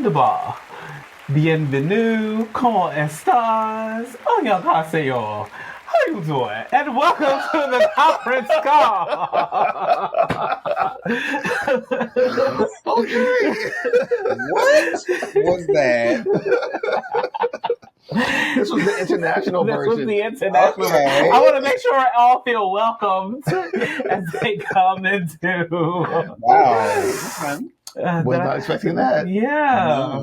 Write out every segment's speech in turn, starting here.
Wunderbar. Bienvenue, comment estás? Annyeonghaseyo. How you doing? And welcome to the conference call. Okay. What was that? This was the international version. This was the international version. I want to make sure all feel welcomed as they come into. Wow. Okay. Was not expecting that. Yeah.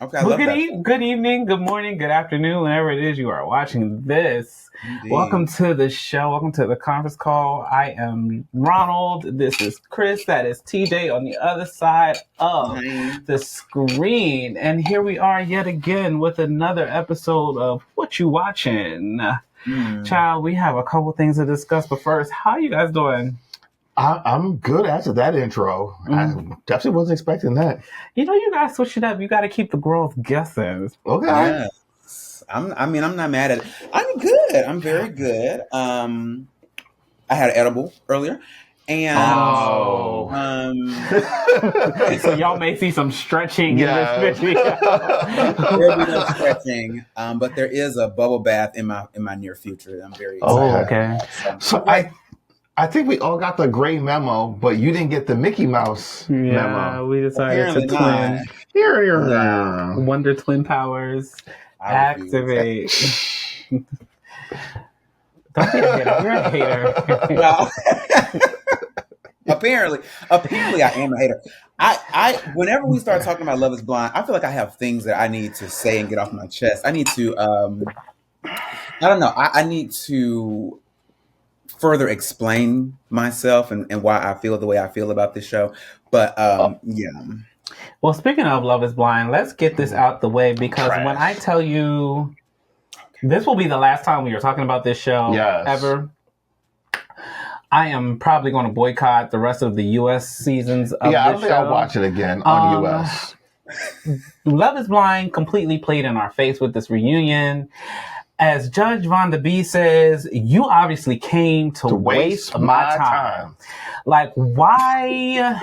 Okay. Well, good evening, good morning, good afternoon, whenever it is you are watching this. Indeed. Welcome to the show. Welcome to the conference call. I am Ronald. This is Chris. That is TJ on the other side of the screen. And here we are yet again with another episode of What You Watching. Child, we have a couple things to discuss. But first, how you guys doing? I'm good after that intro. I definitely wasn't expecting that. You know, you guys switch it up. You got to keep the girls guessing. Okay. Yes. I'm not mad at it. I'm good. I'm very good. I had an edible earlier. And so y'all may see some stretching in this video. There'll be no stretching, but there is a bubble bath in my near future. I'm very excited. Oh, okay. So I think we all got the gray memo, but you didn't get the Mickey Mouse memo. We decided Apparently to twin. Here. Wonder Twin Powers. Activate. Don't be a hater. You're a hater. Well, apparently I am a hater. I whenever we start talking about Love is Blind, I feel like I have things that I need to say and get off my chest. I need to I don't know. I need to further explain myself and why I feel the way I feel about this show. But yeah. Well, speaking of Love is Blind, let's get this out the way because when I tell you this will be the last time we are talking about this show ever. I am probably going to boycott the rest of the U.S. seasons of this show. I don't think I'll watch it again on U.S. Love is Blind completely played in our face with this reunion. As Judge Von de Bee says, you obviously came to waste my time. Like, why?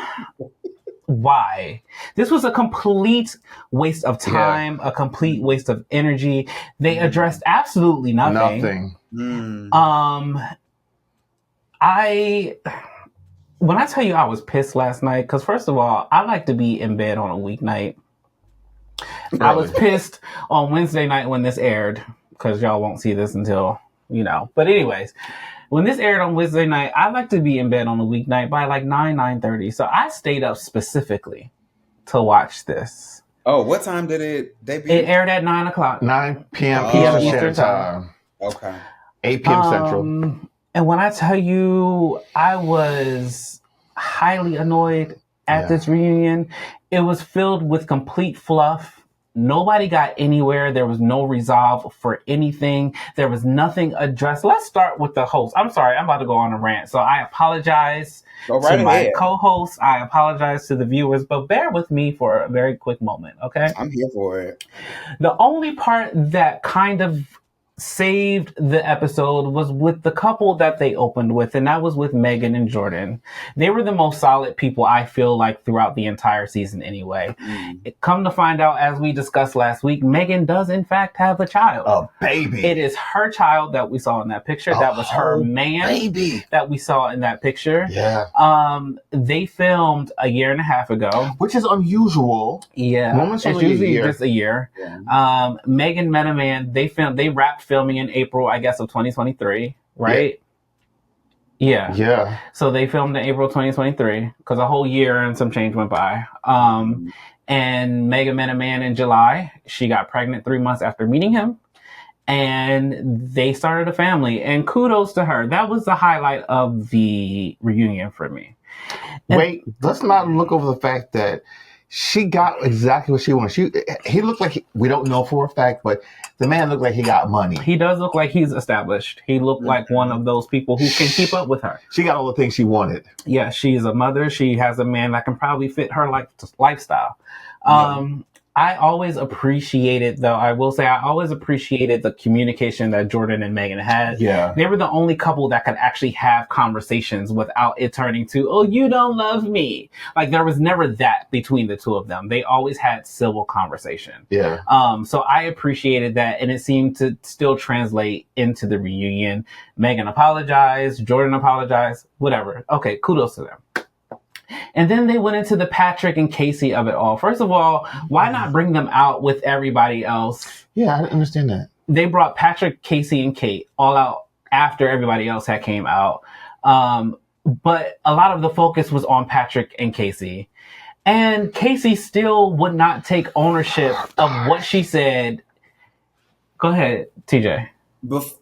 Why? This was a complete waste of time, a complete waste of energy. They addressed absolutely nothing. When I tell you I was pissed last night, because first of all, I like to be in bed on a weeknight. Really? I was pissed on Wednesday night when this aired, because y'all won't see this until, But anyways, when this aired on Wednesday night, I like to be in bed on a weeknight by like 9:30. So I stayed up specifically to watch this. Oh, what time did it debut? It aired at 9 o'clock. 9 p.m. Eastern time. Okay. 8 p.m. Central. And when I tell you I was highly annoyed at this reunion, it was filled with complete fluff. Nobody got anywhere. There was no resolve for anything. There was nothing addressed. Let's start with the host. I'm sorry. I'm about to go on a rant. So I apologize to my co-host. I apologize to the viewers, but bear with me for a very quick moment. Okay. I'm here for it. The only part that kind of saved the episode was with the couple that they opened with, and that was with Megan and Jordan. They were the most solid people, I feel like, throughout the entire season anyway. Come to find out, as we discussed last week, Megan does in fact have a child. A baby. It is her child that we saw in that picture. That was her man that we saw in that picture. Yeah. They filmed a year and a half ago. Which is unusual. Yeah. It's usually just a year. Yeah. Megan met a man. They wrapped filming in April, I guess, of 2023, right? Yeah. So they filmed in April 2023 because a whole year and some change went by. And Megan met a man in July. She got pregnant 3 months after meeting him. And they started a family. And kudos to her. That was the highlight of the reunion for me. Wait, let's not look over the fact that she got exactly what she wanted. He looked like, we don't know for a fact, but the man looked like he got money. He does look like he's established. He looked like one of those people who can keep up with her. She got all the things she wanted. Yeah, she's a mother. She has a man that can probably fit her lifestyle. I always appreciated, though, I will say, I always appreciated the communication that Jordan and Megan had. Yeah. They were the only couple that could actually have conversations without it turning to, oh, you don't love me. Like, there was never that between the two of them. They always had civil conversation. Yeah. So I appreciated that, and it seemed to still translate into the reunion. Megan apologized, Jordan apologized, whatever. Okay, kudos to them. And then they went into the Patrick and Casey of it all. First of all, why not bring them out with everybody else? Yeah, I didn't understand that. They brought Patrick, Casey, and Kate all out after everybody else had came out. But a lot of the focus was on Patrick and Casey. And Casey still would not take ownership of what she said. Go ahead, TJ.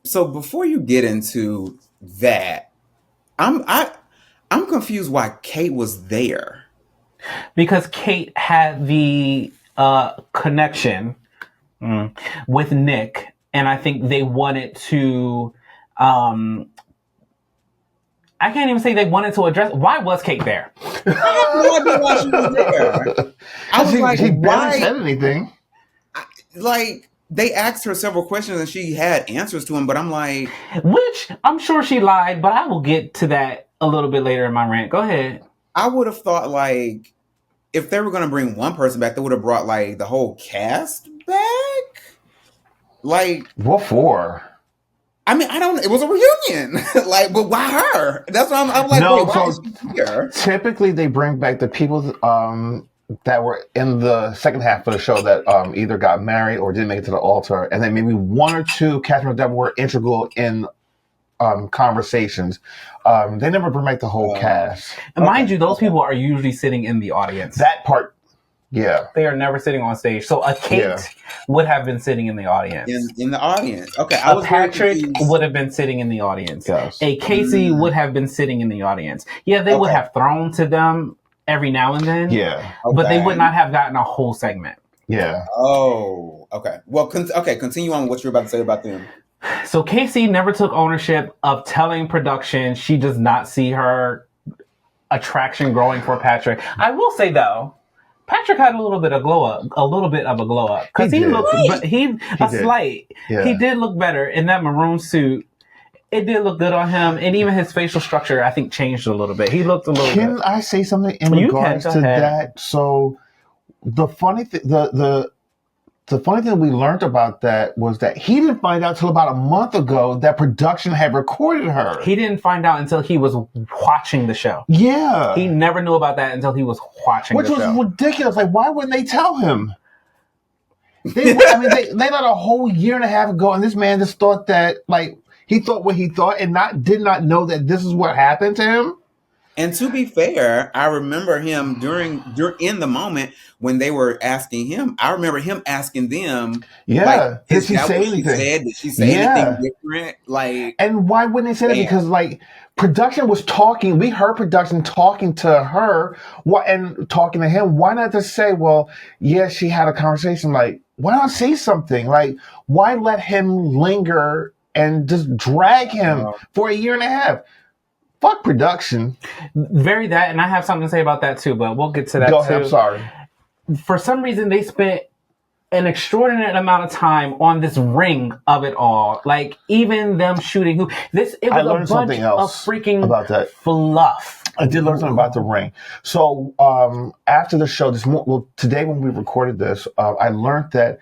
So before you get into that, I'm confused why Kate was there. Because Kate had the connection with Nick, and I think they wanted to. I can't even say they wanted to address. Why was Kate there? I have no idea why she was there. I was like, she barely why? said anything. Like, they asked her several questions and she had answers to them, but I'm like, which I'm sure she lied, but I will get to that a little bit later in my rant. Go ahead. I would have thought, like, if they were going to bring one person back, they would have brought, like, the whole cast back. Like, what for? I mean, I don't. It was a reunion, like, but why her? That's what I'm like. No, wait, why is she here? Typically, they bring back the people that were in the second half of the show that either got married or didn't make it to the altar, and then maybe one or two cast members that were integral in conversations. They never bring back the whole cast. And mind you, those people are usually sitting in the audience. That part, yeah. They are never sitting on stage. So a Kate would have been sitting in the audience. In the audience. Okay. A Patrick would have been sitting in the audience. Yes. A Casey would have been sitting in the audience. Yeah, they would have thrown to them every now and then. Yeah. But they would not have gotten a whole segment. Yeah. Oh, okay. Well, continue on what you're about to say about them. So Casey never took ownership of telling production she does not see her attraction growing for Patrick. I will say though, Patrick had a little bit of a glow up because he looked, but slight. Yeah. He did look better in that maroon suit. It did look good on him, and even his facial structure, I think, changed a little bit. He looked a little. Can I say something in regards to that? So the funny thing, the funny thing we learned about that was that he didn't find out till about a month ago that production had recorded her. He didn't find out until he was watching the show. Yeah. He never knew about that until he was watching the show. Which was ridiculous. Like, why wouldn't they tell him? They let a whole year and a half ago, and this man just thought that, like, he thought what he thought and did not know that this is what happened to him. And to be fair, I remember him during in the moment when they were asking him. I remember him asking them, like, did she say anything? Did she say anything different? Like, and why wouldn't they say that? Because, like, production was talking. We heard production talking to her and talking to him. Why not just say, well, yeah, she had a conversation. Like, why not say something? Like, why let him linger and just drag him for a year and a half? Fuck production. Very that, and I have something to say about that too, but we'll get to that Go ahead, I'm sorry. For some reason, they spent an extraordinary amount of time on this ring of it all. Like, even them shooting it was a bunch of freaking about that fluff. I did learn something about the ring. So after the show, today when we recorded this, I learned that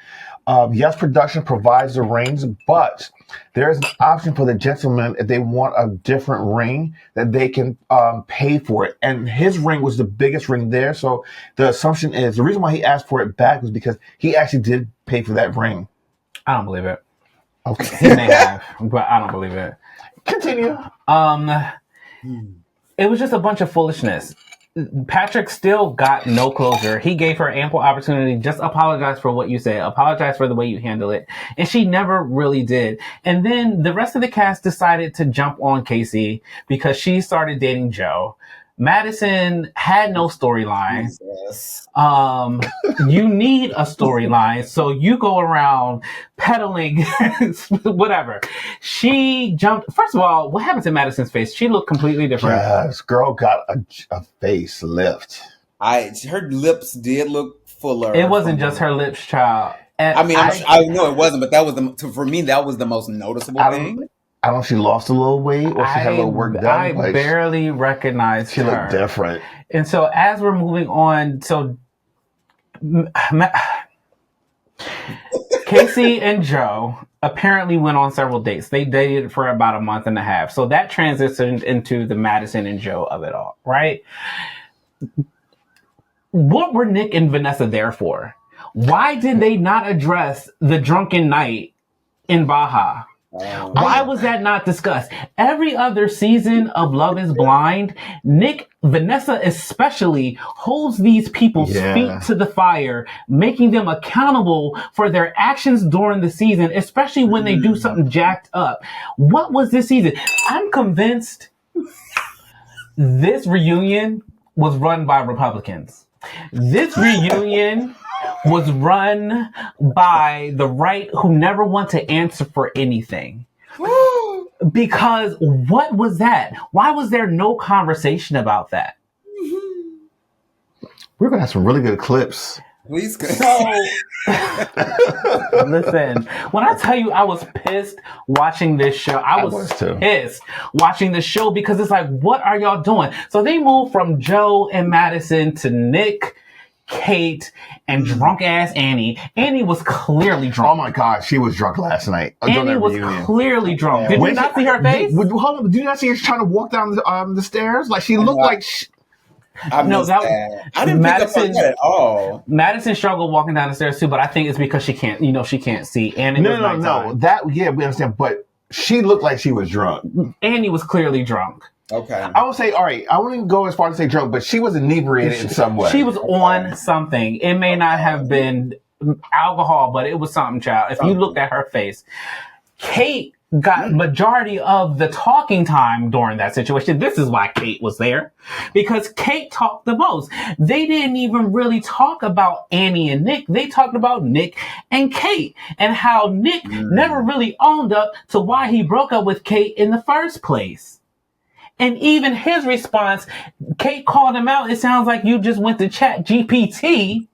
yes, production provides the rings, but there is an option for the gentleman if they want a different ring that they can pay for it. And his ring was the biggest ring there. So the assumption is the reason why he asked for it back was because he actually did pay for that ring. I don't believe it. Okay. He may have, but I don't believe it. Continue. It was just a bunch of foolishness. Patrick still got no closure. He gave her ample opportunity. Just apologize for what you said. Apologize for the way you handle it. And she never really did. And then the rest of the cast decided to jump on Casey because she started dating Joe. Madison had no storyline. You need a storyline, so you go around peddling whatever. She jumped. First of all, what happened to Madison's face? She looked completely different. Yes, girl got a face lift. Her lips did look fuller. It wasn't just her lips, child. And I mean, I know it wasn't, but that was for me. That was the most noticeable thing. I don't know if she lost a little weight or she had a little work done. I barely recognized her. She looked different. And so as we're moving on, so Casey and Joe apparently went on several dates. They dated for about a month and a half. So that transitioned into the Madison and Joe of it all, right? What were Nick and Vanessa there for? Why did they not address the drunken night in Baja? Why was that not discussed? Every other season of Love is Blind, Nick, Vanessa especially, holds these people's feet to the fire, making them accountable for their actions during the season, especially when they do something jacked up. What was this season? I'm convinced this reunion was run by Republicans. This reunion was run by the right who never want to answer for anything. Because what was that? Why was there no conversation about that? We're going to have some really good clips. Please. So, listen, when I tell you I was pissed watching this show, I was pissed watching the show because it's like, what are y'all doing? So they moved from Joe and Madison to Nick, Kate, and drunk ass Annie. Annie was clearly drunk. Oh my God, she was drunk last night. Annie was clearly drunk. Did you not see her face? Hold on, did you not see her trying to walk down the stairs? Like she looked like. I didn't pick up on that at all. Madison struggled walking down the stairs too, but I think it's because she can't see. Annie No. We understand, but she looked like she was drunk. Annie was clearly drunk. Okay. I would say, all right, I wouldn't go as far as to say drunk, but she was inebriated in some way. She was on something. It may not have been alcohol, but it was something, child. If you looked at her face, Kate got majority of the talking time during that situation. This is why Kate was there, because Kate talked the most. They didn't even really talk about Annie and Nick. They talked about Nick and Kate and how Nick never really owned up to why he broke up with Kate in the first place. And even his response, Kate called him out. It sounds like you just went to Chat GPT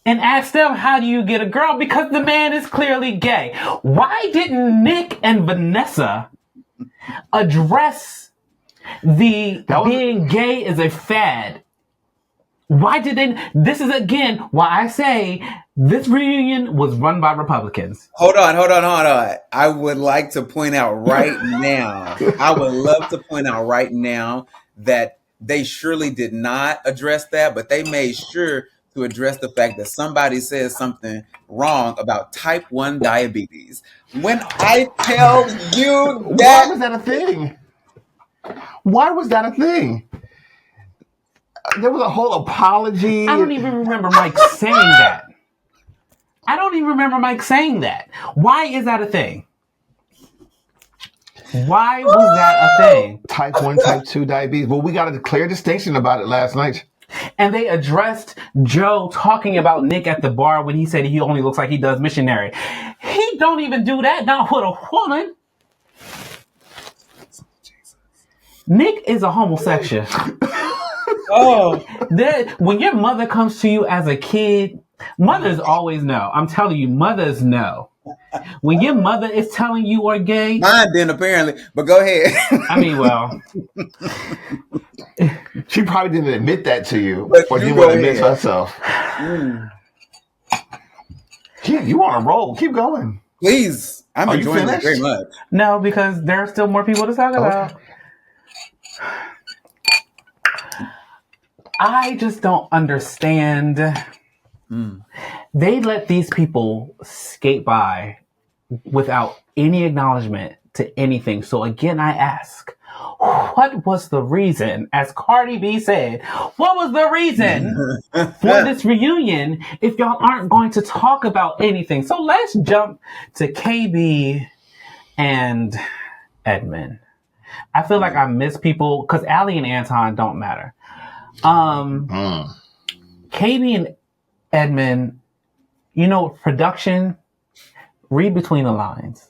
and asked them, how do you get a girl? Because the man is clearly gay. Why didn't Nick and Vanessa address being gay is a fad? Why did they? This is again why I say this reunion was run by Republicans. Hold on. I would like to point out right now, I would love to point out right now that they surely did not address that, but they made sure to address the fact that somebody says something wrong about type 1 diabetes. When I tell you that... Why was that a thing? Why was that a thing? There was a whole apology. I don't even remember Mike saying that. Why is that a thing? Why was that a thing? Type 1, type 2 diabetes. Well, we got a clear distinction about it last night. And they addressed Joe talking about Nick at the bar when he said he only looks like he does missionary. He don't even do that, not with a woman. Nick is a homosexual. When your mother comes to you as a kid, mothers always know. I'm telling you, mothers know. When your mother is telling you are gay. Mine didn't apparently, but go ahead. I mean, well. She probably didn't admit that to you. But or didn't want to admit herself. You on a roll. Keep going. Please. I'm enjoying it very much. No, because there are still more people to talk about. I just don't understand. They let these people skate by without any acknowledgement to anything. So again, I ask, what was the reason, as Cardi B said, what was the reason for this reunion if y'all aren't going to talk about anything? So let's jump to KB and Edmund. I feel like I miss people because Allie and Anton don't matter. KB and Edmund, production, read between the lines.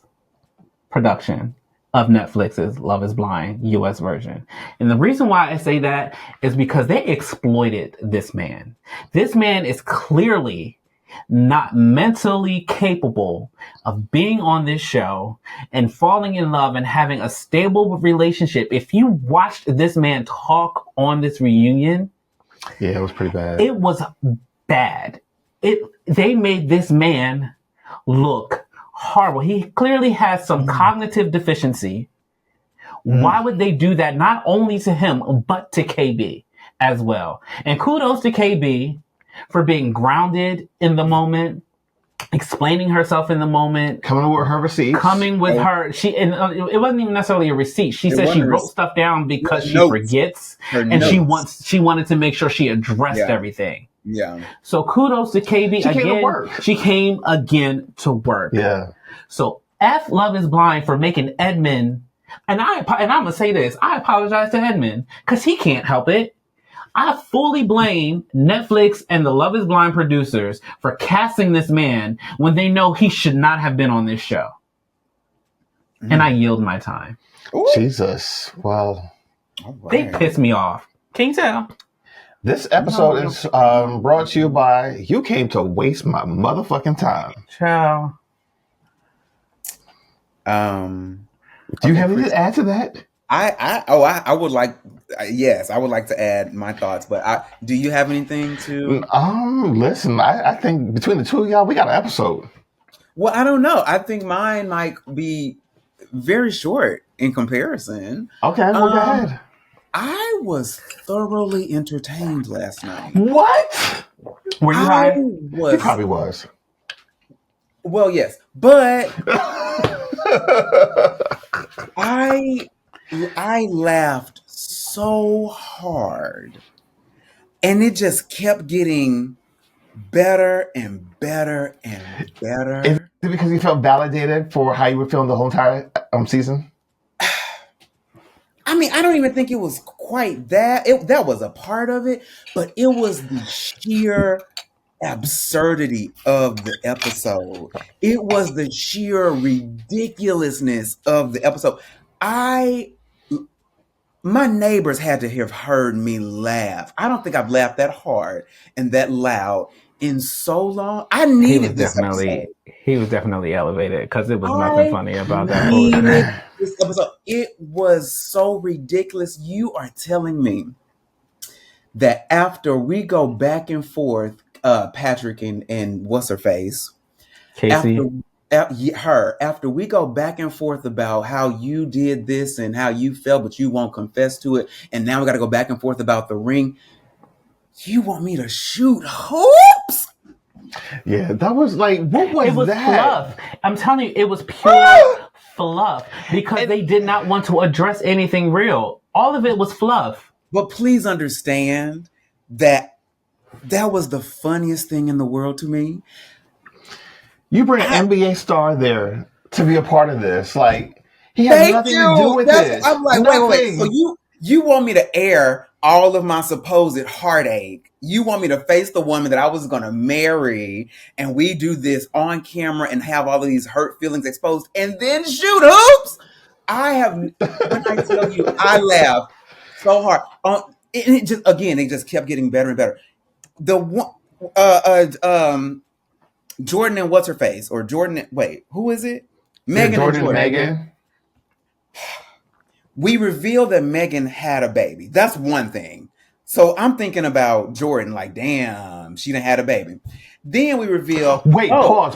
Production. of Netflix's Love is Blind US version. And the reason why I say that is because they exploited this man. This man is clearly not mentally capable of being on this show and falling in love and having a stable relationship. If you watched this man talk on this reunion, yeah, it was pretty bad. It was bad. They made this man look horrible. He clearly has some cognitive deficiency. Why would they do that? Not only to him, but to KB as well. And kudos to KB for being grounded in the moment, explaining herself in the moment, coming with her receipts, coming with her. It wasn't even necessarily a receipt. She said she wrote stuff down because she forgets, and she wanted to make sure she addressed everything. Yeah. So kudos to KB she again. Came to work. She came again to work. Yeah. So F Love is Blind for making Edmund, and I'm gonna say this. I apologize to Edmund because he can't help it. I fully blame Netflix and the Love is Blind producers for casting this man when they know he should not have been on this show. Mm-hmm. And I yield my time. Ooh. Jesus. Well, they piss me off. Can you tell? This episode is brought to you by You Came to Waste My Motherfucking Time. Ciao. Do you have anything to add to that? I would like, yes, I would like to add my thoughts, but do you have anything to? Listen, I think between the two of y'all, we got an episode. Well, I don't know. I think mine might be very short in comparison. Okay, well, go ahead. I was thoroughly entertained last night. What? Were you high? You probably was. Well, yes, but I laughed so hard, and it just kept getting better and better and better. Is it because you felt validated for how you were feeling the whole entire season? I mean, I don't even think it was quite that. That was a part of it, but it was the sheer absurdity of the episode. It was the sheer ridiculousness of the episode. My neighbors had to have heard me laugh. I don't think I've laughed that hard and that loud in so long. I needed this episode. He was definitely elevated because it was nothing funny about that. This episode. It was so ridiculous. You are telling me that after we go back and forth, Patrick and what's her face, Casey, after we go back and forth about how you did this and how you felt, but you won't confess to it, and now we got to go back and forth about the ring. You want me to shoot hoops? Yeah, that was like, what was that? It was fluff. I'm telling you, it was pure fluff because they did not want to address anything real. All of it was fluff. But please understand that was the funniest thing in the world to me. You bring an NBA star there to be a part of this. Like, he has nothing to do with this. I'm like, wait. So you want me to air all of my supposed heartache? You want me to face the woman that I was going to marry, and we do this on camera and have all of these hurt feelings exposed and then shoot hoops? When I tell you, I laughed so hard. It just kept getting better and better. The one, Jordan and what's her face, or Jordan? Wait, who is it? Megan and Jordan. Megan. We revealed that Megan had a baby. That's one thing. So I'm thinking about Jordan, like, damn, she done had a baby. Then we reveal. Wait, pause.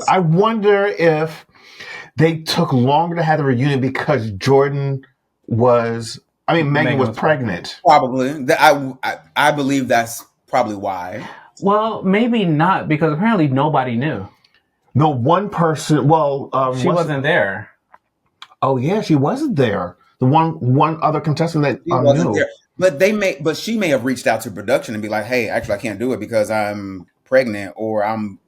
I wonder if they took longer to have the reunion because Megan was pregnant. Probably. I believe that's probably why. Well, maybe not, because apparently nobody knew. No, one person. Well, she wasn't there. Oh yeah, she wasn't there. The one other contestant that wasn't knew. There. But she may have reached out to production and be like, "Hey, actually, I can't do it because I'm pregnant or I'm,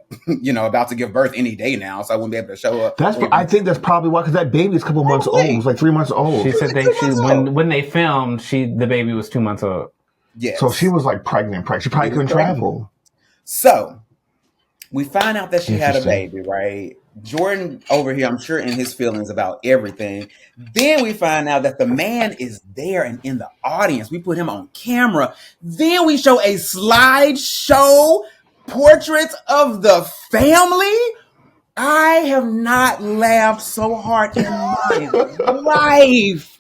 about to give birth any day now, so I wouldn't be able to show up." I think that's probably why, because that baby is a couple months old. It was like 3 months old. She said when they filmed, the baby was 2 months old. Yes. So she was like pregnant. She probably couldn't travel. So We find out that she had a baby, right? Jordan over here, I'm sure, in his feelings about everything. Then we find out that the man is there and in the audience. We put him on camera. Then we show a slideshow portraits of the family. I have not laughed so hard in my life.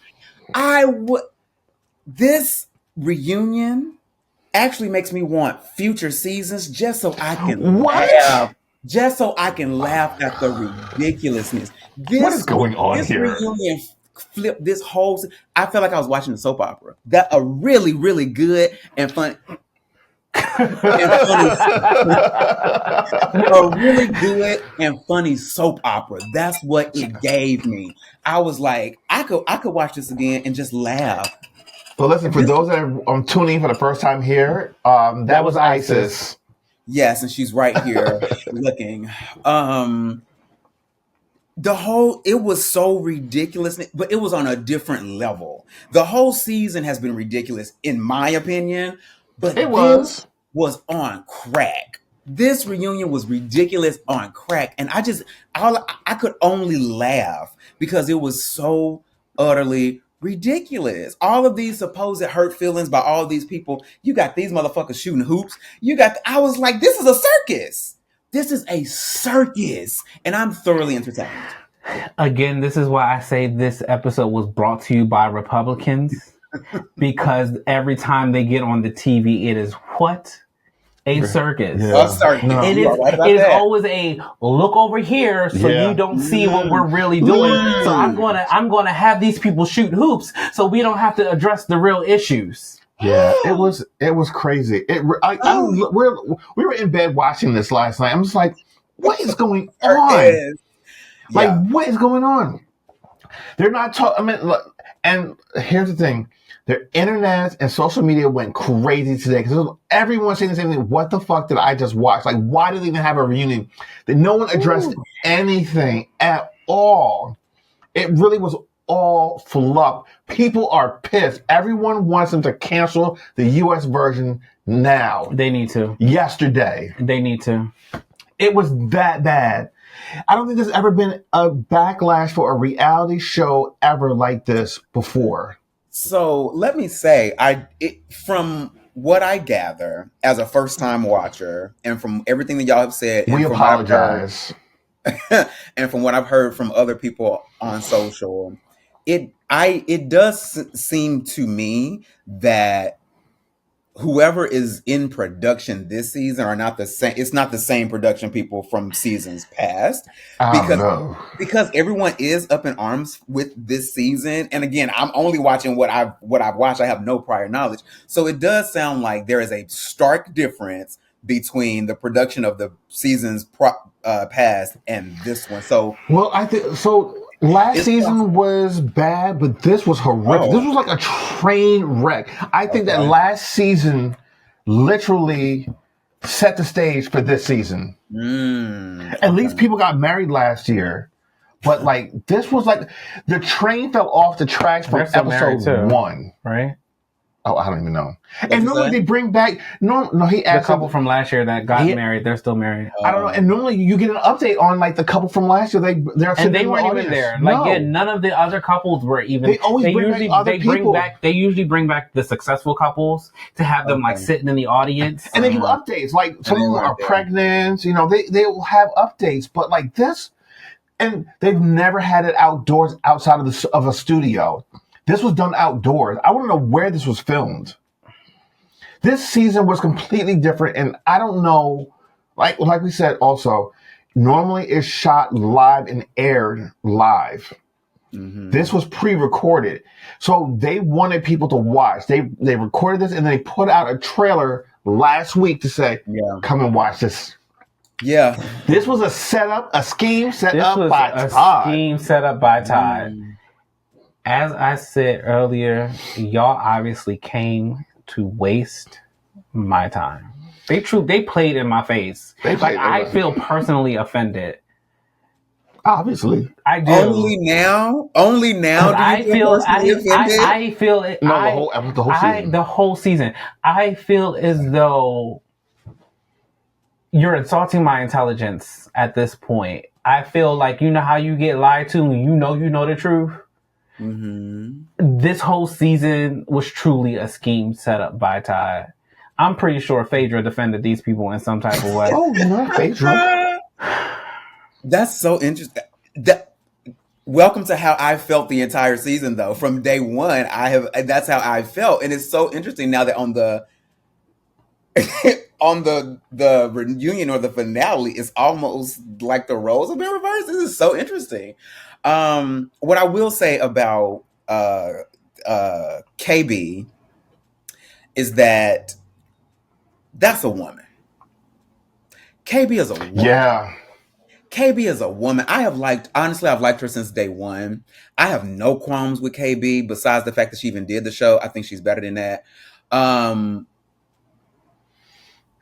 This reunion actually makes me want future seasons just so I can laugh. Just so I can laugh at the ridiculousness. What is going on this here? This reunion flipped this whole. I felt like I was watching a soap opera. That a really, really good and fun. A really good and funny soap opera. That's what it gave me. I was like, I could watch this again and just laugh. Well, listen, for those that are tuning in for the first time here, that was Isis. Yes, and she's right here looking. It was so ridiculous, but it was on a different level. The whole season has been ridiculous, in my opinion, but it was on crack. This reunion was ridiculous on crack, and I could only laugh because it was so utterly ridiculous. All of these supposed hurt feelings by all these people. You got these motherfuckers shooting hoops. I was like, this is a circus. This is a circus, and I'm thoroughly entertained. Again, this is why I say this episode was brought to you by Republicans, because every time they get on the TV, it is what? A circus. Yeah. No. It is always a look over here so you don't see what we're really doing. So I'm gonna have these people shoot hoops so we don't have to address the real issues. Yeah, it was crazy. We were in bed watching this last night. I'm just like, what is going on? What is going on? They're not talking. I mean, look, and here's the thing. Their internet and social media went crazy today because everyone saying the same thing. What the fuck did I just watch? Like, why did they even have a reunion? That no one addressed anything at all. It really was all fluff. People are pissed. Everyone wants them to cancel the U.S. version now. They need to. Yesterday. They need to. It was that bad. I don't think there's ever been a backlash for a reality show ever like this before. So let me say, from what I gather as a first-time watcher, and from everything that y'all have said, we apologize. And from what I've heard from other people on social, it does seem to me that whoever is in production this season are not the same. It's not the same production people from seasons past because everyone is up in arms with this season. And again, I'm only watching what I've watched. I have no prior knowledge, so it does sound like there is a stark difference between the production of the seasons past and this one. So, well, I think so. Last season was bad, but this was horrific. This was like a train wreck. I think that last season literally set the stage for this season. At least people got married last year. But like this was like the train fell off the tracks from episode 1. Right? Oh, I don't even know. And normally they bring back the couple from last year that got married. They're still married. I don't know. And normally you get an update on like the couple from last year. They weren't even there. None of the other couples were even. They always bring back They usually bring back the successful couples to have them like sitting in the audience, and they give updates. Like some of them are pregnant. You know, they will have updates. But like this, and they've never had it outdoors outside of a studio. This was done outdoors. I want to know where this was filmed. This season was completely different, and I don't know. Like we said, also, normally it's shot live and aired live. Mm-hmm. This was pre-recorded, so they wanted people to watch. They recorded this and they put out a trailer last week to say, "Come and watch this." Yeah, this was a scheme set up by Todd. Scheme set up by Todd. As I said earlier, y'all obviously came to waste my time. They played in my face. I feel personally offended. Obviously, I do. Only now. Do I feel it. No, the whole season. The whole season. I feel as though You're insulting my intelligence at this point. I feel like, you know how you get lied to when you know the truth? Mm-hmm. This whole season was truly a scheme set up by Ty. I'm pretty sure Phaedra defended these people in some type of way. Oh, not Phaedra. That's so interesting. Welcome to how I felt the entire season, though. From day one, that's how I felt, and it's so interesting now that on the on the reunion or the finale, it's almost like the roles have been reversed. This is so interesting. What I will say about KB is that that's a woman. KB is a woman. Yeah. KB is a woman. I've liked her since day one. I have no qualms with KB besides the fact that she even did the show. I think she's better than that.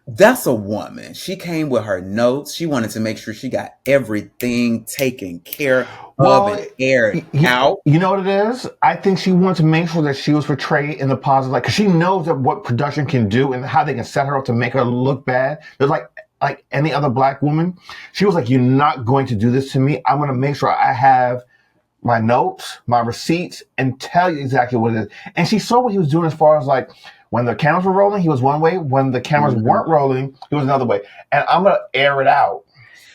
That's a woman. She came with her notes. She wanted to make sure she got everything taken care of and aired out. You know what it is? I think she wanted to make sure that she was portrayed in the positive light because she knows that what production can do and how they can set her up to make her look bad. There's like any other black woman. She was like, you're not going to do this to me. I'm going to make sure I have my notes, my receipts, and tell you exactly what it is. And she saw what he was doing as far as like, when the cameras were rolling, he was one way. When the cameras weren't rolling, he was another way. And I'm going to air it out.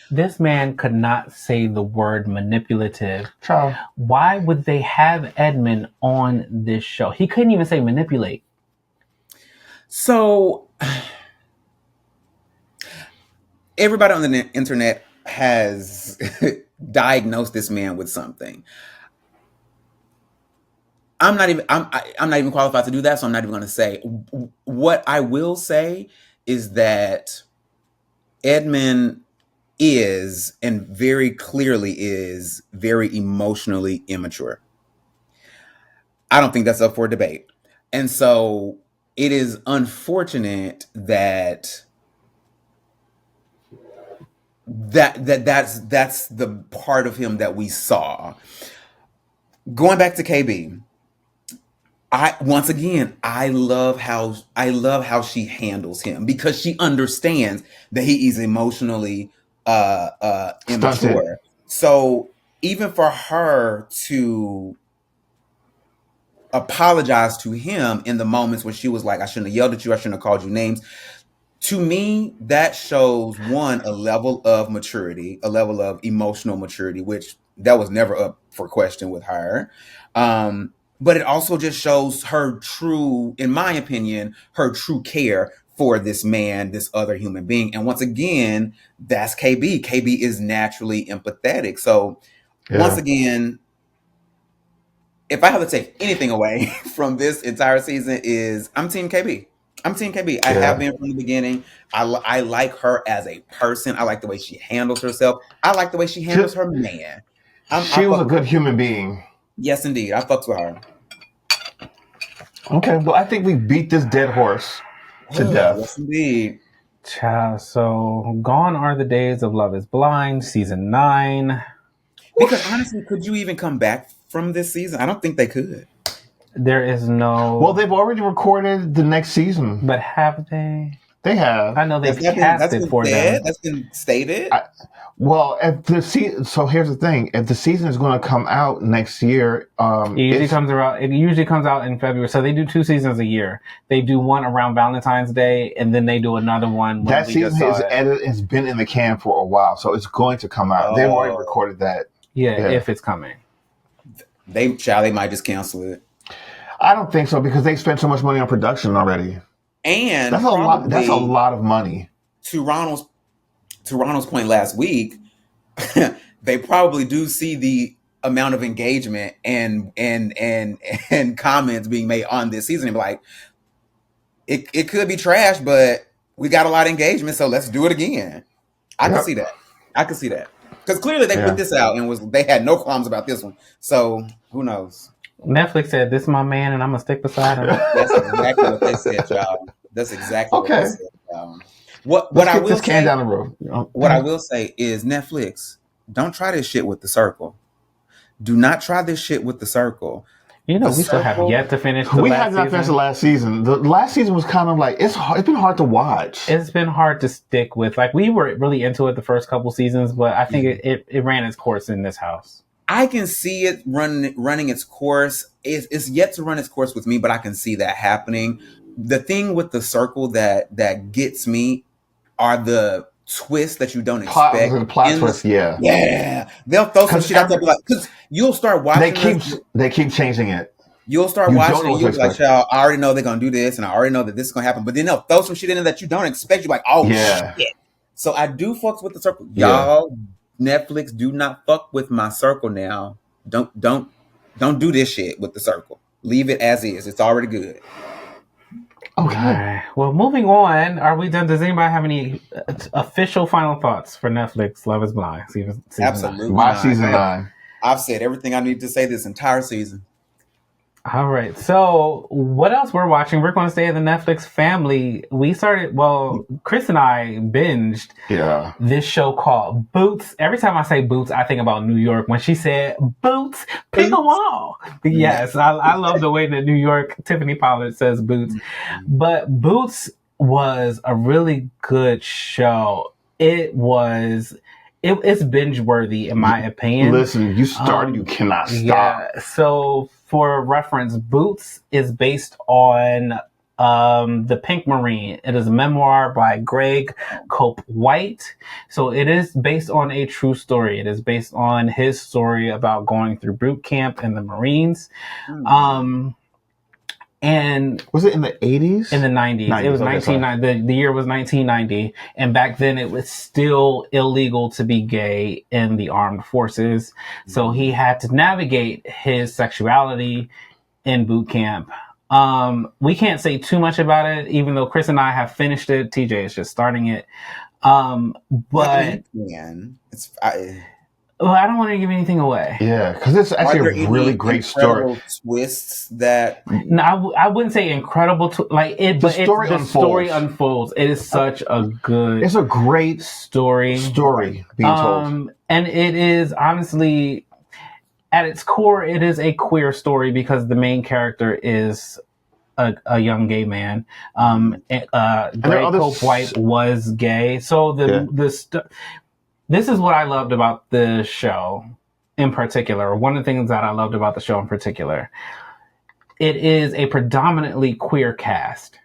This man could not say the word manipulative. Child. Why would they have Edmund on this show? He couldn't even say manipulate. So, everybody on the internet has diagnosed this man with something. I'm not even qualified to do that, so I'm not even going to say. What I will say is that Edmund is, and very clearly is, very emotionally immature. I don't think that's up for debate. And so it is unfortunate that's the part of him that we saw. Going back to KB, I love how she handles him because she understands that he is emotionally immature. So even for her to apologize to him in the moments when she was like, I shouldn't have yelled at you, I shouldn't have called you names. To me, that shows one, a level of maturity, a level of emotional maturity, which that was never up for question with her. But it also just shows her true, in my opinion, her true care for this man, this other human being. And once again, that's KB. KB is naturally empathetic. So once again, if I have to take anything away from this entire season is I'm Team KB. I'm Team KB. I have been from the beginning. I like her as a person. I like the way she handles herself. I like the way she handles her man. She was a good human being. Yes, indeed. I fucks with her. Okay, well, I think we beat this dead horse to death. Yes, indeed. So, gone are the days of Love is Blind, season 9. Because honestly, could you even come back from this season? I don't think they could. There is no... Well, they've already recorded the next season. But have they? They have. I know they've casted for them. That's been stated. So here's the thing: if the season is going to come out next year, it usually comes out in February. So they do 2 seasons a year. They do one around Valentine's Day, and then they do another one. That season has been in the can for a while, so it's going to come out. They've already recorded that. Yeah, if it's coming. They might just cancel it. I don't think so because they spent so much money on production already. And that's a lot. That's a lot of money. To Ronald's point last week, they probably do see the amount of engagement and comments being made on this season and be like, it could be trash, but we got a lot of engagement, so let's do it again. I can see that. Because clearly they put this out and they had no qualms about this one. So who knows? Netflix said, "This is my man, and I'm gonna stick beside him." That's exactly what they said, y'all. That's exactly what they said. What I will say down the road. What I will say is Netflix, don't try this shit with The Circle. Do not try this shit with The Circle. You know, we still have yet to finish the We last have not finished the last season. The last season was kind of like, it's been hard to watch. It's been hard to stick with. Like, we were really into it the first couple seasons, but I think it ran its course in this house. I can see it running its course. It's yet to run its course with me, but I can see that happening. The thing with the circle that gets me are the twists that you don't expect. The plot twist, yeah. Yeah. They'll throw some shit out there, like, because you'll start watching. They keep changing it. You'll start watching and you'll be like, y'all, I already know they're going to do this, and I already know that this is going to happen. But then they'll throw some shit in there that you don't expect. You're like, oh, shit. So I do fucks with the circle. Y'all, Netflix, do not fuck with my circle now. Don't do this shit with the circle. Leave it as is. It's already good. Okay. Well, moving on. Are we done? Does anybody have any official final thoughts for Netflix Love is Blind? Season Absolutely. Season 9. I've said everything I need to say this entire season. All right. So what else we're watching? We're going to stay in the Netflix family. Chris and I binged this show called Boots. Every time I say Boots, I think about New York. When she said Boots, pick 'em all. Yes, I love the way that New York, Tiffany Pollard says Boots. But Boots was a really good show. It's binge worthy in my opinion. Listen, you started, you cannot stop. Yeah. So for reference, Boots is based on The Pink Marine. It is a memoir by Greg Cope White. So it is based on a true story. It is based on his story about going through boot camp in the Marines. And was it in the 80s? In the 90s. It was 1990. The year was 1990. And back then it was still illegal to be gay in the armed forces. So he had to navigate his sexuality in boot camp. We can't say too much about it, even though Chris and I have finished it. TJ is just starting it. But I don't want to give anything away. Yeah, because it's actually a really great story. Twists that no, I wouldn't say incredible. The story unfolds. It is such a good. It's a great story being told, and it is honestly, at its core, it is a queer story because the main character is a young gay man. Greg Cope White was gay, so this is what I loved about the show in particular. One of the things that I loved about the show in particular, it is a predominantly queer cast,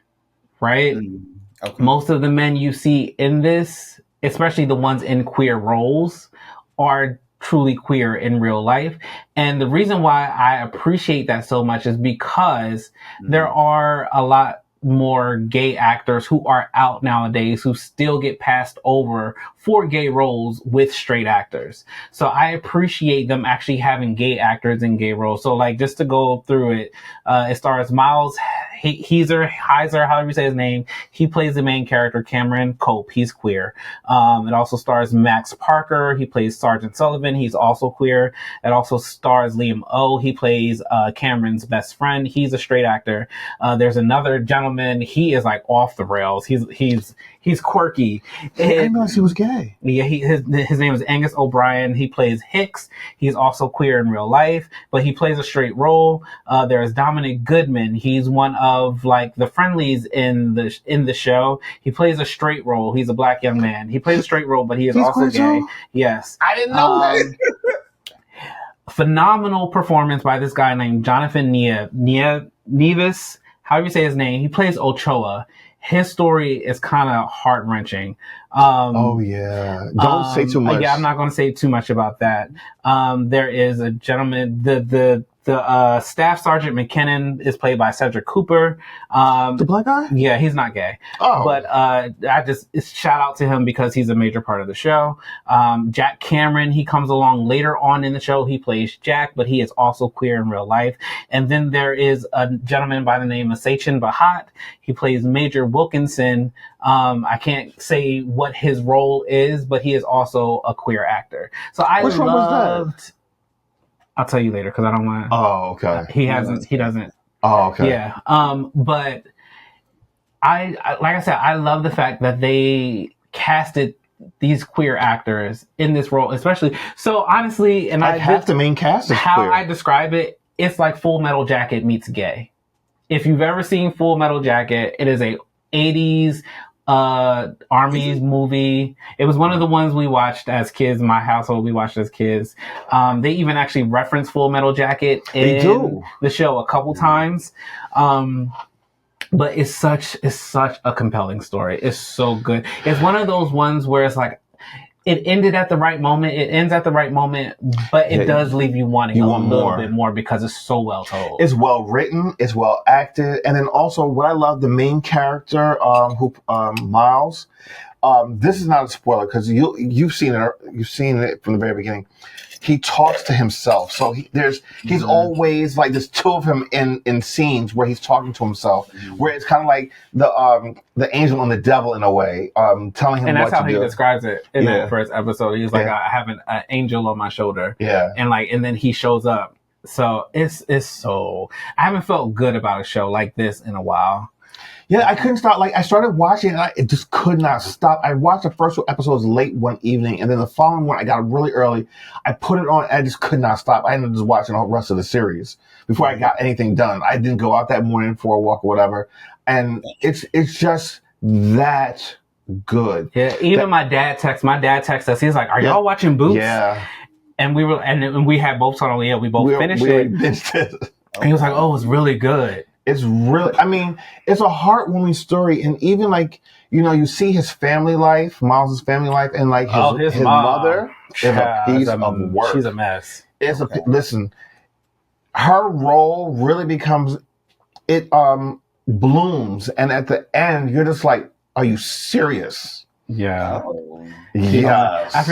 right? Okay. Most of the men you see in this, especially the ones in queer roles, are truly queer in real life. And the reason why I appreciate that so much is because there are a lot more gay actors who are out nowadays who still get passed over for gay roles with straight actors. So I appreciate them actually having gay actors in gay roles. So like, just to go through it, it stars Miles Heiser, however you say his name. He plays the main character, Cameron Cope. He's queer. It also stars Max Parker. He plays Sergeant Sullivan. He's also queer. It also stars Liam O. He plays Cameron's best friend. He's a straight actor. There's another gentleman. He is like off the rails. He's quirky. I didn't realize he was gay. Yeah, his name is Angus O'Brien. He plays Hicks. He's also queer in real life, but he plays a straight role. There's Dominic Goodman. He's one of like the friendlies in the show. He plays a straight role. He's a black young man. He plays a straight role, but he's also gay. Too? Yes, I didn't know that. Phenomenal performance by this guy named Jonathan Nevis. However you say his name. He plays Ochoa. His story is kind of heart-wrenching. Don't say too much. Yeah, I'm not going to say too much about that. There is a gentleman, the Staff Sergeant McKinnon is played by Cedric Cooper. The black guy? Yeah, he's not gay. Oh. But shout out to him because he's a major part of the show. Jack Cameron, he comes along later on in the show. He plays Jack, but he is also queer in real life. And then there is a gentleman by the name of Sachin Bhatt. He plays Major Wilkinson. I can't say what his role is, but he is also a queer actor. So Which one was that? I'll tell you later because I don't want to. Oh, okay. He doesn't. Oh, okay. Yeah. But I like I said, I love the fact that they casted these queer actors in this role, especially. So honestly, and half the main cast is how queer. I describe it it's like Full Metal Jacket meets gay. If you've ever seen Full Metal Jacket, it is a 80s army movie. It was one of the ones we watched as kids. My household, we watched as kids. They even actually reference Full Metal Jacket in the show a couple times. But it's such a compelling story. It's so good. It's one of those ones where it's like, it ended at the right moment. It ends at the right moment, but it does leave you wanting a little bit more because it's so well told. It's well written. It's well acted. And then also what I love, the main character, Miles, this is not a spoiler because you've seen it from the very beginning. He talks to himself. So he's always like, there's two of him in scenes where he's talking to himself, where it's kind of like the angel and the devil in a way, telling him what to do. And that's how he describes it in that first episode. He's like, I have an angel on my shoulder. Yeah. And then he shows up. So it's so, I haven't felt good about a show like this in a while. Yeah, I couldn't stop. Like, I started watching and it just could not stop. I watched the first two episodes late one evening, and then the following one I got really early. I put it on and I just could not stop. I ended up just watching the rest of the series before I got anything done. I didn't go out that morning for a walk or whatever. And it's just that good. Yeah, even my dad texted us. He's like, "Are y'all watching Boots?" Yeah. And we had both on. Yeah, we both finished it. And he was like, "Oh, it's really good." It's really, I mean, it's a heartwarming story. And even like, you see his family life, Miles' family life, and like his mother is a piece of work. She's a mess. Listen, her role really becomes, it blooms. And at the end, you're just like, are you serious? Yeah. Yes. I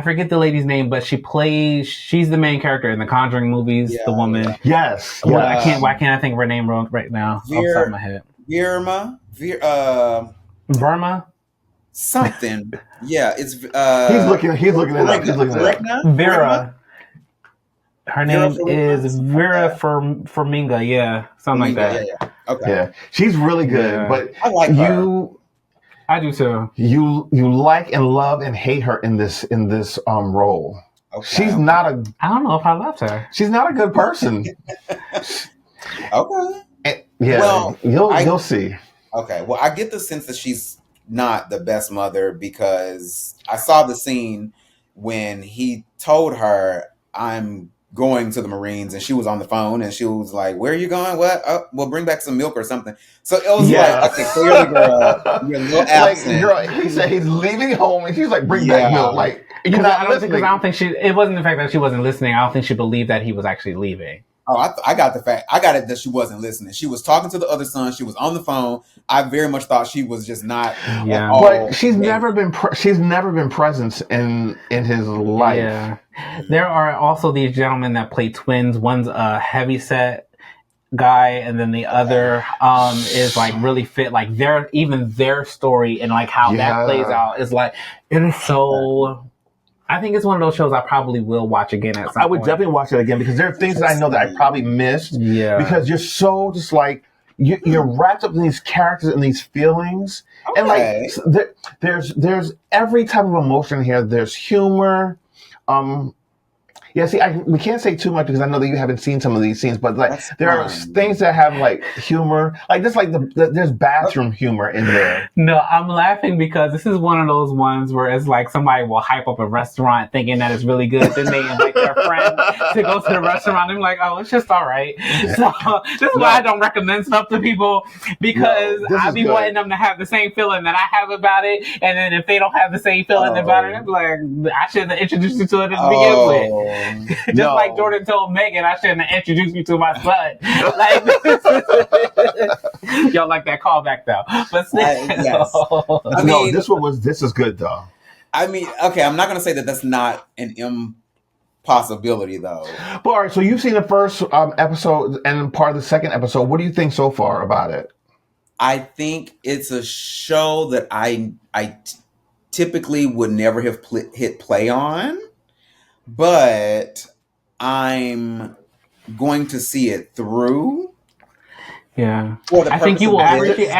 forget the lady's name, but she's the main character in the Conjuring movies, the woman. Yes. Why can't I think of her name right now off the top of my head? Verma? Something. Yeah, it's he's looking it up. Vera. Her name is Vera Farmiga, something like that. Yeah. Okay. Yeah. She's really good, but I like her. I do too. You like and love and hate her in this role. Okay. She's not a. I don't know if I loved her. She's not a good person. Okay. Yeah. Well, you'll see. Okay. Well, I get the sense that she's not the best mother because I saw the scene when he told her, "I'm going to the Marines," and she was on the phone and she was like, "Where are you going? What? Oh, we'll bring back some milk or something." So it was like, okay, clearly, girl, you're a little absent. Like, girl, he said he's leaving home and she's like, "Bring back milk." Like, you're not listening. Because I don't think it wasn't the fact that she wasn't listening. I don't think she believed that he was actually leaving. Oh, I got it that she wasn't listening. She was talking to the other son. She was on the phone. I very much thought she was just not. Yeah, but she's never been present in his life. Yeah, there are also these gentlemen that play twins. One's a heavyset guy, and then the other is like really fit. Like their story and like how that plays out is like, it is so. I think it's one of those shows I probably will watch again at some point. I would definitely watch it again because there are things that I know that I probably missed. Yeah. Because you're so just like, you're wrapped up in these characters and these feelings. Okay. And like, there's every type of emotion here. There's humor. Yeah, see, we can't say too much because I know that you haven't seen some of these scenes, but like there are things that have like humor, like just like there's bathroom humor in there. No, I'm laughing because this is one of those ones where it's like somebody will hype up a restaurant thinking that it's really good, then they invite their friend to go to the restaurant and I'm like, oh, it's just all right. So this is why I don't recommend stuff to people because I be wanting them to have the same feeling that I have about it, and then if they don't have the same feeling about it, I'm like, I should have introduced you to it to begin with. Just like Jordan told Megan, I shouldn't have introduced you to my son. Like, y'all like that callback though. But yes. This is good though. I mean, okay, I'm not going to say that that's not an impossibility though. But all right, so you've seen the first episode and part of the second episode. What do you think so far about it? I think it's a show that I typically would never have hit play on. But I'm going to see it through. Yeah, I think you will appreciate.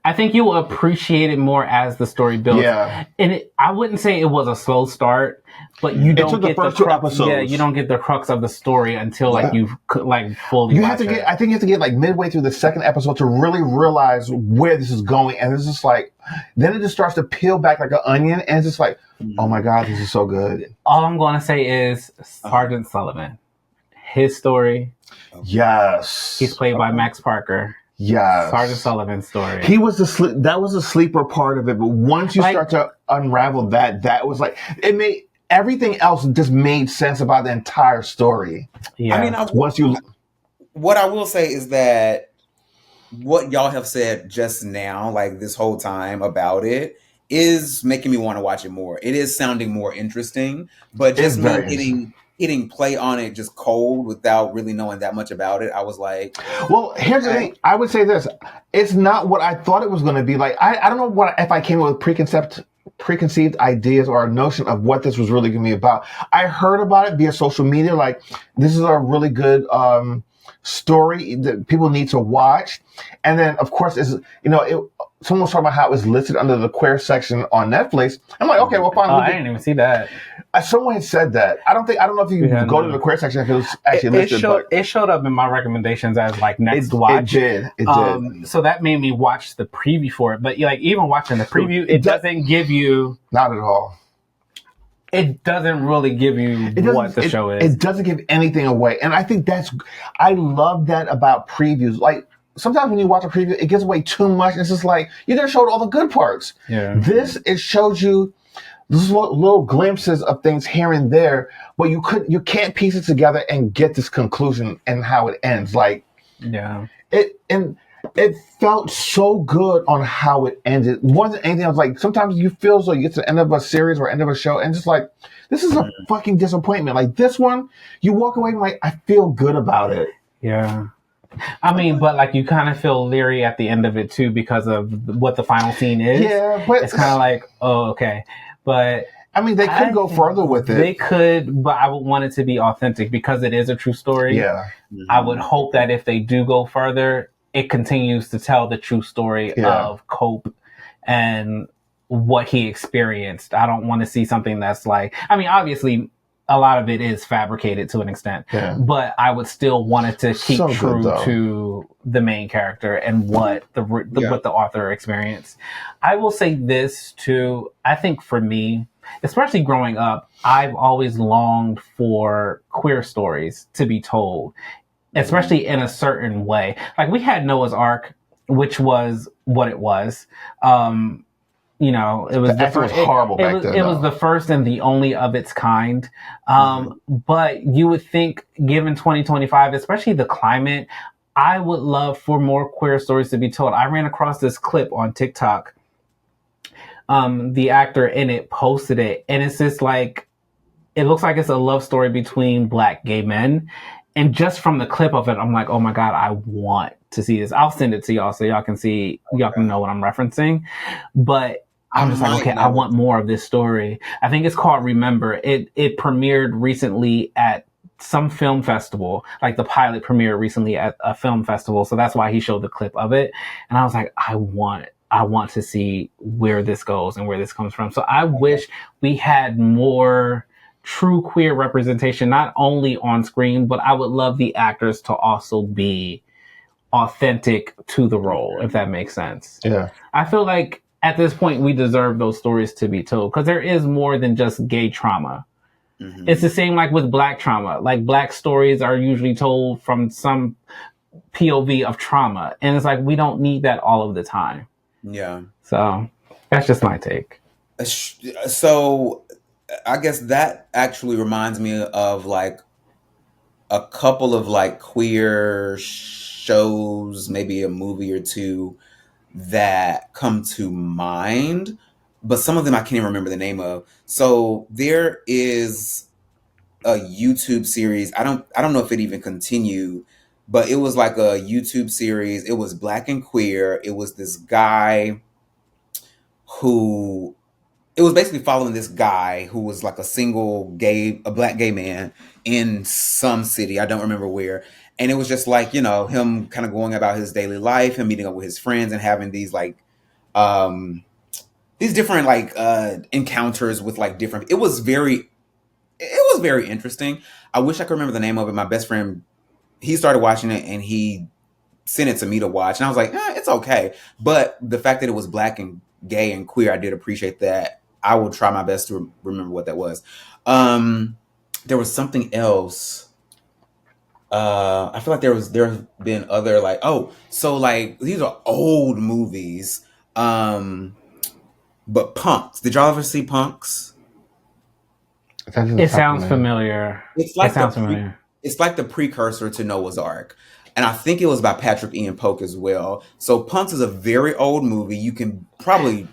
I think you will appreciate it more as the story builds. Yeah. And I wouldn't say it was a slow start, but you don't get the crux. Yeah, you don't get the crux of the story until like you've like fully. You have to get. I think you have to get like midway through the second episode to really realize where this is going, and it's just like, then it just starts to peel back like an onion, and it's just like, oh my god, this is so good. All I'm going to say is Sergeant Sullivan, his story. Yes, he's played by Max Parker. Yes. Sergeant Sullivan's story. He was that was a sleeper part of it, but once you start to unravel that was like, it made everything else just made sense about the entire story. Yeah. I mean, what I will say is that what y'all have said just now, like this whole time about it, is making me want to watch it more. It is sounding more interesting, but just me hitting play on it just cold without really knowing that much about it, I was like, well, here's the thing. I would say this. It's not what I thought it was going to be. Like, I don't know if I came up with preconceived ideas or a notion of what this was really going to be about. I heard about it via social media. Like, this is a really good story that people need to watch. And then, of course, someone was talking about how it was listed under the queer section on Netflix. I'm like, okay, well, fine. I didn't even see that. Someone had said that. I don't know if you can go to the queer section if it was actually listed. It showed up in my recommendations as like next watch. It did. So that made me watch the preview for it. But like even watching the preview, it doesn't give you. Not at all. It doesn't really give you what the show is. It doesn't give anything away. And I think I love that about previews. Like, sometimes when you watch a preview, it gives away too much. It's just like, you didn't show all the good parts. Yeah. It shows you little glimpses of things here and there, but you can't piece it together and get this conclusion and how it ends. Like, yeah. It felt so good on how it ended. More than anything, I was like, sometimes you feel as though you get to the end of a series or end of a show and just like, this is a fucking disappointment. Like, this one, you walk away and like, I feel good about it. Yeah. I mean, but like you kind of feel leery at the end of it too because of what the final scene is. Yeah, but it's kind of like, oh, okay. But I mean, they could go further with it. They could, but I would want it to be authentic because it is a true story. Yeah. I would hope that if they do go further, it continues to tell the true story of Cope and what he experienced. I don't want to see something that's like, I mean, obviously a lot of it is fabricated to an extent, but I would still want it to keep true to the main character and what what the author experienced. I will say this too. I think for me, especially growing up, I've always longed for queer stories to be told, especially in a certain way. Like we had Noah's Ark, which was what it was. It was horrible back then. It was the first and the only of its kind. But you would think, given 2025, especially the climate, I would love for more queer stories to be told. I ran across this clip on TikTok. The actor in it posted it, and it's just like, it looks like it's a love story between Black gay men. And just from the clip of it, I'm like, oh my God, I want to see this. I'll send it to y'all so y'all can know what I'm referencing. But I'm just like, okay, I want more of this story. I think it's called Remember. It premiered recently at some film festival, like the pilot premiered recently at a film festival. So that's why he showed the clip of it. And I was like, I want to see where this goes and where this comes from. So I wish we had more true queer representation, not only on screen, but I would love the actors to also be authentic to the role, if that makes sense. Yeah. I feel like at this point, we deserve those stories to be told because there is more than just gay trauma. Mm-hmm. It's the same like with Black trauma. Like Black stories are usually told from some POV of trauma. And it's like, we don't need that all of the time. Yeah. So that's just my take. So I guess that actually reminds me of like a couple of like queer shows, maybe a movie or two that come to mind, but some of them I can't even remember the name of. So there is a YouTube series. I don't know if it even continued, but it was like a YouTube series. It was Black and queer. It was this guy who, it was basically following this guy who was like a Black gay man in some city. I don't remember where. And it was just like, him kind of going about his daily life, him meeting up with his friends and having these like these different like encounters with like different. It was very interesting. I wish I could remember the name of it. My best friend, he started watching it and he sent it to me to watch, and I was like, it's okay. But the fact that it was Black and gay and queer, I did appreciate that. I will try my best to remember what that was. There was something else. I feel like there have been other like, so like these are old movies. But Punks. Did y'all ever see Punks? It sounds familiar. It's like it's like the precursor to Noah's Ark. And I think it was by Patrick Ian Polk as well. So Punks is a very old movie. You can probably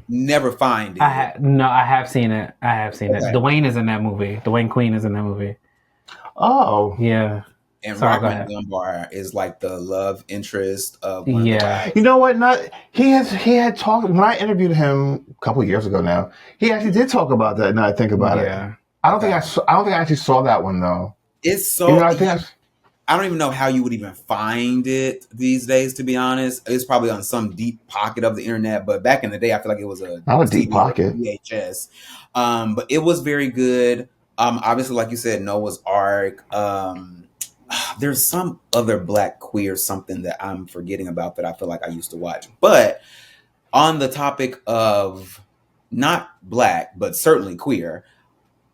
never find it. I have seen it. it. Dwayne is in that movie. Dwayne Queen is in that movie. Oh. Yeah. And Rockman Dunbar is like the love interest of You know what? He had talked when I interviewed him a couple of years ago. Now he actually did talk about that. Now I think about it. I don't think I actually saw that one though. It's so. I don't even know how you would even find it these days. To be honest, it's probably on some deep pocket of the internet. But back in the day, I feel like it was not a deep pocket VHS. But it was very good. Obviously, like you said, Noah's Ark. There's some other Black queer something that I'm forgetting about that I feel like I used to watch. But on the topic of not Black, but certainly queer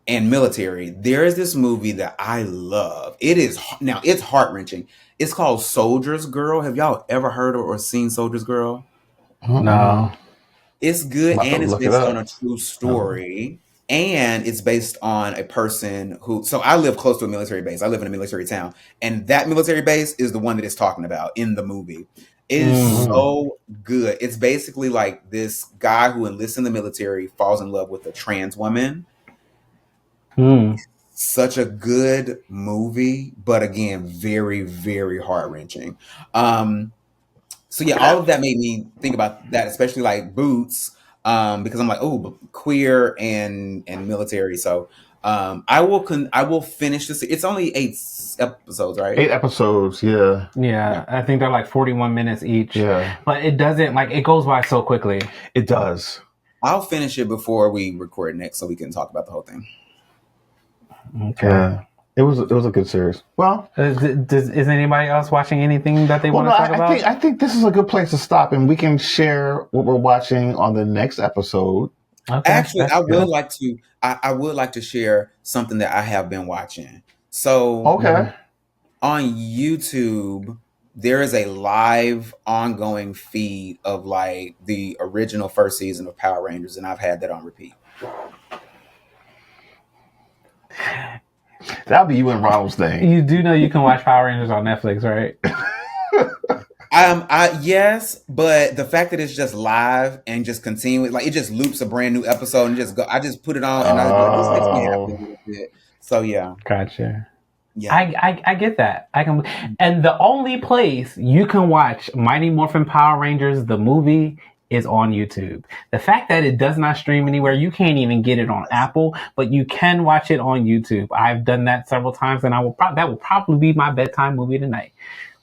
and military, there is this movie that I love. It's heart-wrenching. It's called Soldier's Girl. Have y'all ever heard or seen Soldier's Girl? No. It's good, and it's based on a true story. And it's based on a person who, so I live close to a military base. I live in a military town. And that military base is the one that it's talking about in the movie. It is so good. It's basically like this guy who enlists in the military falls in love with a trans woman. Such a good movie, but again, very, very heart-wrenching. So yeah, all of that made me think about that, especially like Boots. Because I'm like, queer and military. So I will finish this. It's only 8 episodes, right? 8 episodes, yeah. Yeah, I think they're like 41 minutes each. Yeah. But it doesn't, it goes by so quickly. It does. I'll finish it before we record next so we can talk about the whole thing. Okay. Yeah. It was a good series. Well, is anybody else watching anything that they want to talk about? I think this is a good place to stop, and we can share what we're watching on the next episode. Okay, actually, I would like to share something that I have been watching. So, on YouTube, there is a live ongoing feed of like the original first season of Power Rangers, and I've had that on repeat. That'll be you and Ronald's thing. You do know you can watch Power Rangers on Netflix, right? Yes, but the fact that it's just live and just continue, like it just loops a brand new episode and just go. I just put it on and this makes me happy with it. So yeah, gotcha. Yeah, I get that. I can, and the only place you can watch Mighty Morphin Power Rangers the movie is on YouTube. The fact that it does not stream anywhere, you can't even get it on Apple, but you can watch it on YouTube. I've done that several times, and that will probably be my bedtime movie tonight.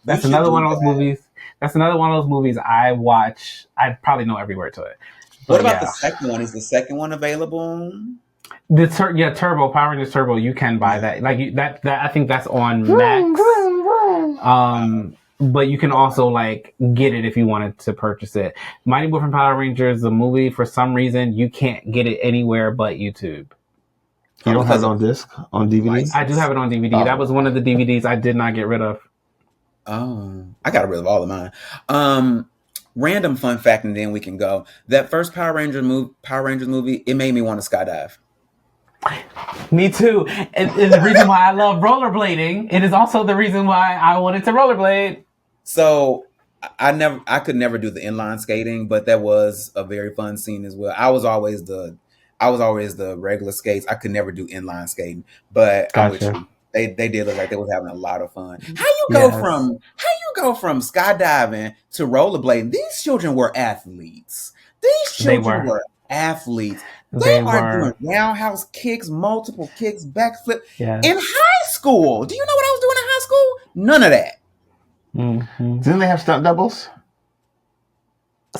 That's another one of those movies. That's another one of those movies I watch. I probably know every word to it. What about the second one? Is the second one available? Turbo, Power Rangers Turbo. You can buy that. That I think that's on Max. But you can also get it if you wanted to purchase it. Mighty Morphin Power Rangers, the movie, for some reason, you can't get it anywhere but YouTube. You don't have it on disc, on DVD? I do have it on DVD. Oh. That was one of the DVDs I did not get rid of. Oh, I got rid of all of mine. Random fun fact, and then we can go. That first Power Rangers movie, it made me want to skydive. Me too. It's the reason why I love rollerblading. It is also the reason why I wanted to rollerblade. So I could never do the inline skating, but that was a very fun scene as well. I was always the regular skates. I could never do inline skating, but gotcha. They did look like they was having a lot of fun. How you go from skydiving to rollerblading? These children were athletes. These children were athletes. They are doing roundhouse kicks, multiple kicks, backflip. Yes. In high school. Do you know what I was doing in high school? None of that. Mm-hmm. Didn't they have stunt doubles?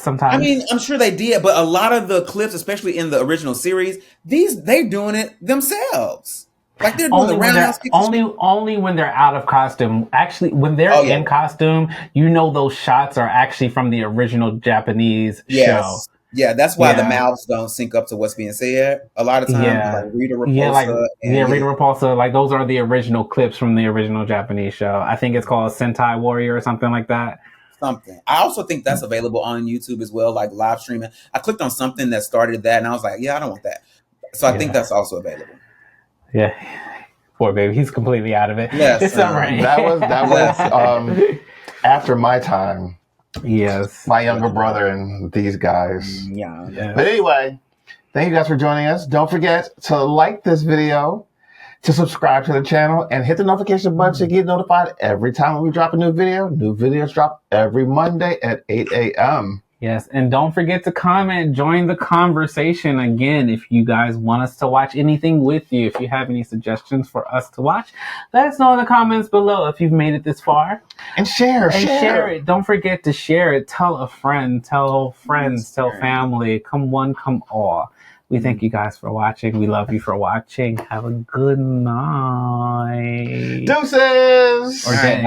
sometimes. I mean, I'm sure they did, but a lot of the clips, especially in the original series, they're doing it themselves. Like they're doing the roundhouse kicks. Only when they're out of costume. Actually, when they're in costume, you know those shots are actually from the original Japanese show. Yeah, that's why the mouths don't sync up to what's being said. A lot of times, like Rita Repulsa. Rita Repulsa. Like those are the original clips from the original Japanese show. I think it's called Sentai Warrior or something like that. Something. I also think that's available on YouTube as well, like live streaming. I clicked on something that started that, and I was like, yeah, I don't want that. So I think that's also available. Yeah. Poor baby, he's completely out of it. Yes, it's all right. That was after my time. Yes. My younger brother and these guys. Yeah. But anyway, thank you guys for joining us. Don't forget to like this video, to subscribe to the channel, and hit the notification button to get notified every time we drop a new video. New videos drop every Monday at 8 a.m. Yes, and don't forget to comment, join the conversation. Again, if you guys want us to watch anything with you, if you have any suggestions for us to watch, let us know in the comments below if you've made it this far. And share it. Don't forget to share it. Tell a friend, tell friends, tell family. Come one, come all. We thank you guys for watching. We love you for watching. Have a good night. Deuces! Or day.